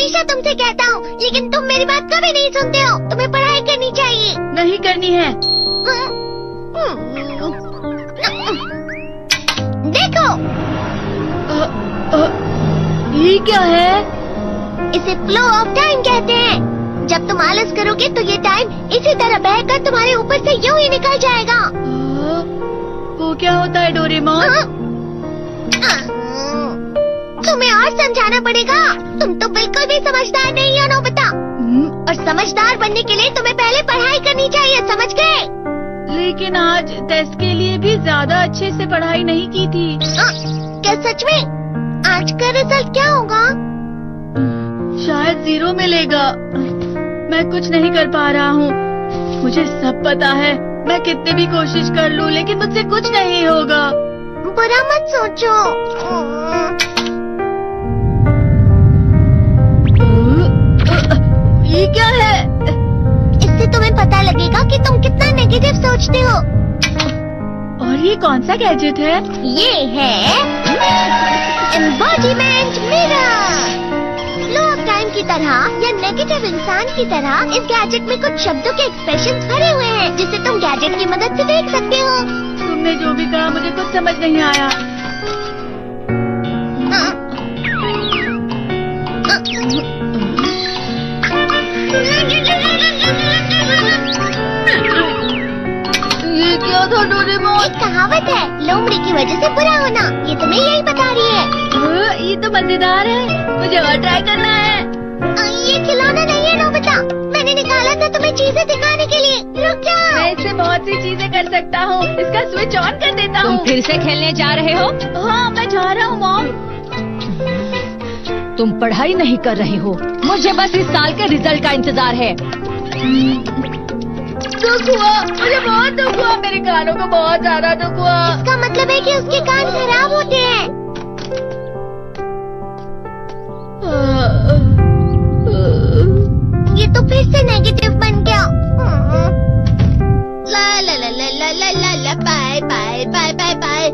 हमेशा तुमसे कहता हूँ, लेकिन तुम मेरी बात कभी नहीं सुनते हो। तुम्हें पढ़ाई करनी चाहिए। नहीं करनी है। देखो, ये क्या है? इसे फ्लो ऑफ टाइम कहते हैं। जब तुम आलस करोगे तो ये टाइम इसी तरह बहकर तुम्हारे ऊपर से यूं ही निकल जाएगा। वो क्या होता है डोरेमोन? तुम्हें और समझाना पड़ेगा। तुम तो बिल्कुल भी समझदार नहीं हो नोबिता। और समझदार बनने के लिए तुम्हें पहले पढ़ाई करनी चाहिए, समझ गए? लेकिन आज टेस्ट के लिए भी ज्यादा अच्छे से पढ़ाई नहीं की थी। क्या सच में? आज का रिजल्ट क्या होगा? शायद 0 मिलेगा। मैं कुछ नहीं कर पा रहा हूँ। मुझे सब पता है। मैं कितनी भी कोशिश कर लूँ, लेकिन मुझसे कुछ नहीं होगा। बुरा मत सोचो। ये क्या है? इससे तुम्हें पता लगेगा कि तुम कितना नेगेटिव सोचते हो। और ये कौन सा गैजेट है? ये है embodiment mirror. Flow of time की तरह या नेगेटिव इंसान की तरह इस गैजेट में कुछ शब्दों के एक्सप्रेशंस भरे हुए हैं, जिसे तुम गैजेट की मदद से देख सकते हो। तुमने जो भी कहा मुझे कुछ समझ नहीं आया। ये क्या था डोरेमोन? एक कहावत है, लोमड़ी की वजह से बुरा होना। ये तुम्हें यही बता रही है। ये तो मजेदार है। मुझे और ट्राई करना है। ये खिलौना नहीं है नोबिता। मैंने निकाला था तुम्हें चीजें दिखाने के लिए। रुक जाओ। मैं इससे बहुत सी चीजें कर सकता हूँ। इसका स्विच ऑन कर देता हूँ। तुम फिर से खेलने जा रहे हो? हाँ, मैं जा रहा हूँ मॉम। तुम पढ़ाई नहीं कर रहे हो। मुझे बस इस साल के रिजल्ट का इंतजार है। दुख हुआ, मुझे बहुत दुख हुआ। मेरे कानों को बहुत ज्यादा दुख हुआ। इसका मतलब है कि उसके कान खराब होते हैं। ये तो फिर से नेगेटिव बन गया। ला ला ला ला ला ला ला ला bye bye bye bye bye.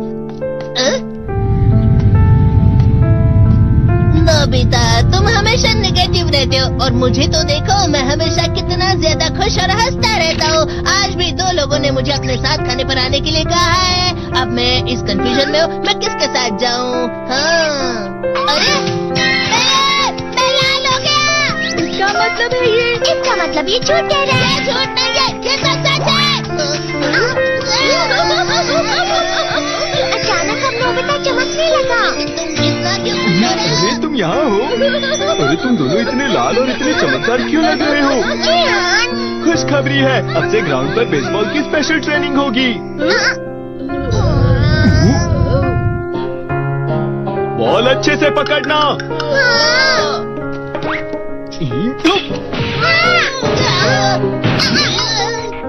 Nobita, तुम हमेशा नेगेटिव रहते हो और मुझे तो देखो, मैं हमेशा कितना ज्यादा खुश और हंसता रहता हूँ। आज भी 2 लोगों ने मुझे अपने साथ खाने पर आने के लिए कहा है। अब मैं इस कंफ्यूजन में हूँ, मैं किसके साथ जाऊँ? हाँ, अरे मैं लाल हो गया। क्या मतलब है ये? इसका मतलब ये झूठ कह रहा है। झूठ नहीं है, ये सच है। अचानक अब नोबिता चमकने लगा। तुम इतना क्यों खुश हो रहे हो? अरे तुम यहाँ हो? अरे तुम दोनों इतने लाल और इतने चमकदार क्यों लग रहे हो? जियान। खुशखबरी है, अब से ग्राउंड पर बेसबॉल की स्पेशल ट्रेनिंग होगी। बॉल अच्छे से पकड़ना।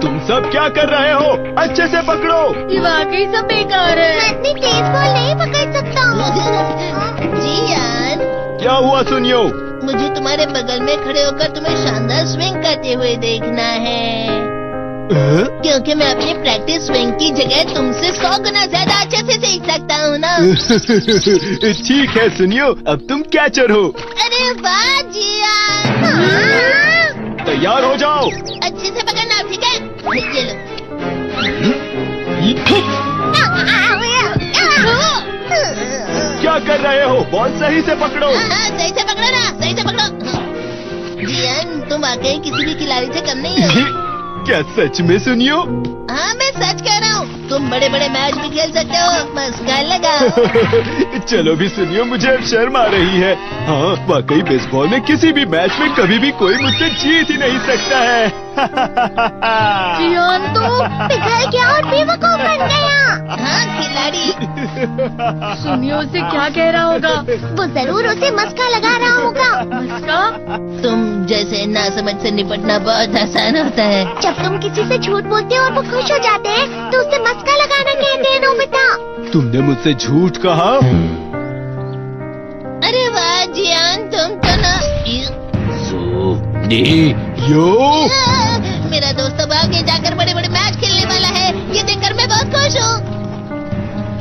तुम सब क्या कर रहे हो? अच्छे से पकड़ो। ये वाकई सब बेकार है। मैं इतनी तेज बॉल नहीं पकड़ सकता हूँ। जियान, क्या हुआ सुनियो? मुझे तुम्हारे बगल में खड़े होकर तुम्हें शानदार स्विंग करते हुए देखना है, क्योंकि मैं अपनी प्रैक्टिस स्विंग की जगह तुमसे 100 गुना ज्यादा अच्छे से सीख सकता हूँ ना। ठीक है सुनियो, अब तुम कैचर हो। अरे वाह जियान। तैयार हो जाओ। अच्छे से पकड़ना, ठीक है? ये लो। क्या कर रहे हो? बॉल सही से पकड़ो। सही से पकड़ो ना, सही से पकड़ो। जियान, तुम वाकई किसी भी खिलाड़ी से कम नहीं हो। क्या सच में सुनियो? हाँ, मैं सच कह रहा हूँ। तुम बड़े बड़े मैच भी खेल सकते हो, मस्का लगा। चलो भी सुनियो, मुझे अब शर्म आ रही है। हाँ, वाकई बेसबॉल में किसी भी मैच में कभी भी कोई मुझसे जीत ही नहीं सकता है। जियान तो पिघल गया और बेवकूफ बन गया। हाँ, खिलाड़ी। सुनियो उसे क्या कह रहा होगा? वो जरूर उसे मस्का लगा रहा होगा। मस्का? तुम जैसे नासमझ से निपटना बहुत आसान होता है। जब तुम किसी से झूठ बोलते हो और वो खुश हो जाते हैं, तो उसे मस्का लगाना कहते हैं नोबिता। तुमने मुझसे झूठ कहा? अरे वाह जियान, तुम तो ना। यो, मेरा दोस्त अब आगे जाकर बड़े बड़े मैच खेलने वाला है। ये देखकर मैं बहुत खुश हूँ।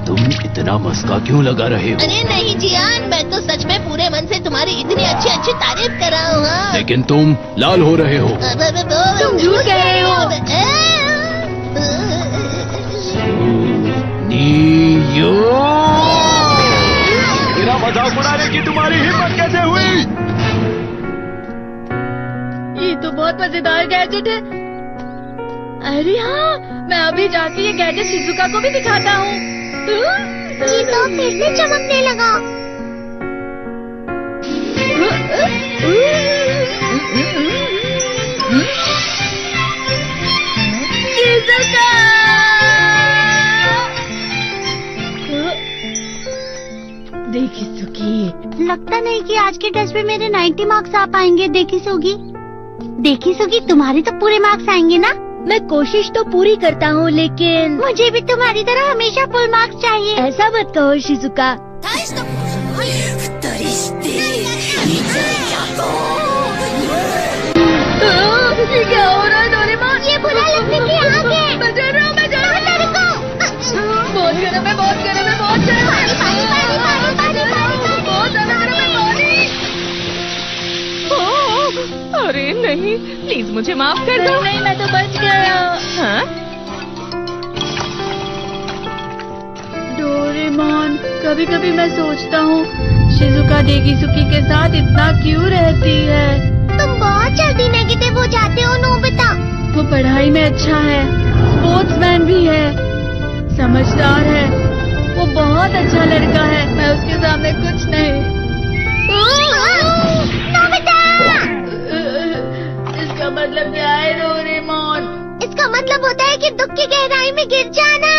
तुम इतना मस्का क्यों लगा रहे हो? अरे नहीं जियान, मैं तो सच में पूरे मन से तुम्हारी इतनी अच्छी अच्छी तारीफ कर रहा हूँ। हाँ। लेकिन तुम लाल हो रहे हो। तुम झूठ कह रहे हो। नीयो, मेरा मजाक उड़ाने की तुम्हारी हिम्मत कैसे हुई? ये तो बहुत मजेदार गैजेट है। अरे हाँ, मैं अभी जाके ये गैजेट शिजुका को भी दिखाता हूँ। जी तो फिर से चमकने लगा। शिजुका! देखी सुगी, लगता नहीं कि आज के टेस्ट में मेरे 90 मार्क्स आ पाएंगे। देखी सुगी, तुम्हारे तो पूरे मार्क्स आएंगे ना? मैं कोशिश तो पूरी करता हूँ, लेकिन मुझे भी तुम्हारी तरह हमेशा फुल मार्क्स चाहिए। ऐसा मत कहो शिजुका। ये क्या हो रहा है डोरेमोन? ये बुरा लगने की आग है। मैं डर रहा हूँ, मैं डर रहा हूँ। बहुत गर्म है, बहुत गर्म है, बहुत गर्म है। बहुत ज्यादा गर्म है पानी। अरे नहीं, प्लीज मुझे माफ कर दो। नहीं, मैं तो बच गया। हाँ? डोरेमोन, कभी कभी मैं सोचता हूँ शिजुका डेगिसुकी के साथ इतना क्यों रहती है। तुम बहुत जल्दी नेगेटिव हो जाते हो नोबिता। वो पढ़ाई में अच्छा है, स्पोर्ट्समैन भी है, समझदार है, वो बहुत अच्छा लड़का है। मैं उसके सामने कुछ नहीं। नोबिता! इसका मतलब क्या है डोरेमोन? इसका मतलब होता है कि दुख की गहराई में गिर जाना।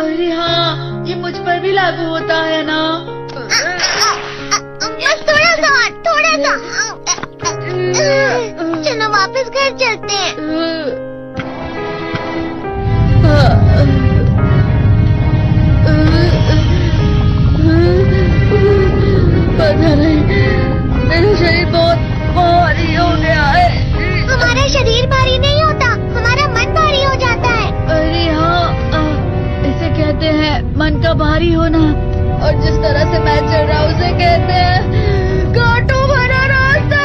अरे हाँ, ये मुझ पर भी लागू होता है ना। बस थोड़ा सा। चलो वापस घर चलते हैं। पता नहीं, मेरा शरीर बहुत भारी हो गया है। हमारा शरीर भारी नहीं होता, हमारा मन भारी हो जाता है। अरे हाँ, इसे कहते हैं मन का भारी होना। और जिस तरह से मैं चल रहा हूँ उसे कहते हैं कांटों भरा रास्ता।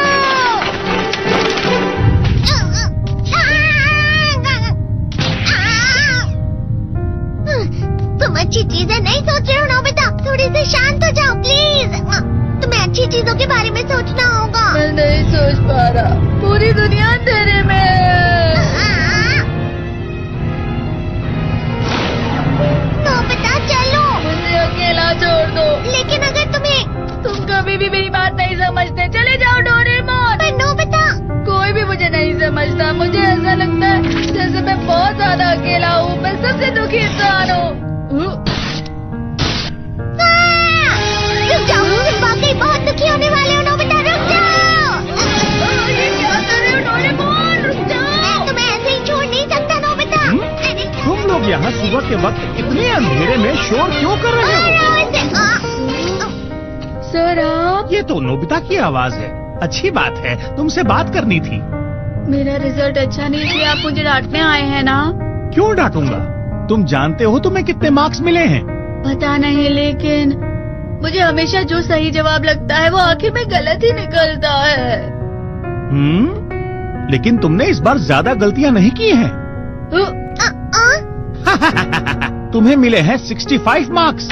तुम अच्छी चीजें नहीं सोच रहे हो नोबिता, थोड़ी सी शांत हो जाओ प्लीज। तुम्हें अच्छी चीजों के बारे में सोचना होगा। मैं नहीं सोच पा रहा, पूरी दुनिया अंधेरे में है। नोबिता चलो। मुझे अकेला छोड़ दो। लेकिन अगर तुम कभी भी मेरी बात नहीं समझते, चले जाओ डोरेमोन। पर नोबिता। कोई भी मुझे नहीं समझता। मुझे ऐसा लगता है जैसे मैं बहुत ज्यादा अकेला हूँ। मैं सबसे दुखी इंसान हूँ। रुक जाओ, तुम वाकई बहुत दुखी होने वाले हो नोबिता, रुक जाओ। ये क्या कर रहे हो डोरेमोन? रुक जाओ। मैं तुम्हें ऐसे ही छोड़ नहीं सकता नोबिता। अरे तुम लोग यहाँ सुबह के वक्त इतने अंधेरे में शोर क्यों कर रहे हो? सर आप? ये तो नोबिता की आवाज है। अच्छी बात है, तुमसे बात करनी थी। मेरा रिजल्ट अच्छा नहीं इसलिए आप मुझे डांटने आए हैं ना? क्यों डांटूंगा? तुम जानते हो तुम्हें कितने मार्क्स मिले हैं? पता नहीं, लेकिन मुझे हमेशा जो सही जवाब लगता है वो आखिर में गलत ही निकलता है। लेकिन तुमने इस बार ज्यादा गलतियाँ नहीं की हैं। तुम्हें मिले हैं 65 मार्क्स।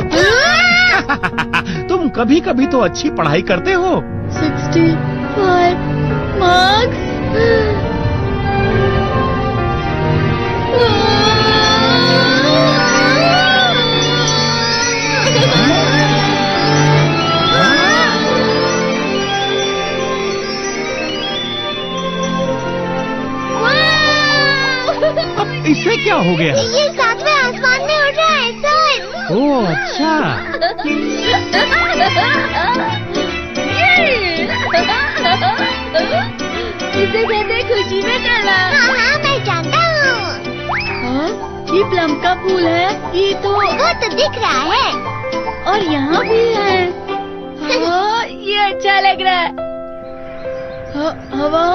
तुम कभी कभी तो अच्छी पढ़ाई करते हो। 65 मार्क्स? अब इससे क्या हो गया? ये सातवें आसमान में उड़ रहा है सर। ओह अच्छा। इसे कहते हैं खुशी में करना। हाँ मैं जानता हूँ। ये प्लम का फूल है। ये तो वो तो दिख रहा है। और यहाँ भी है। हाँ, ये अच्छा लग रहा है। हवा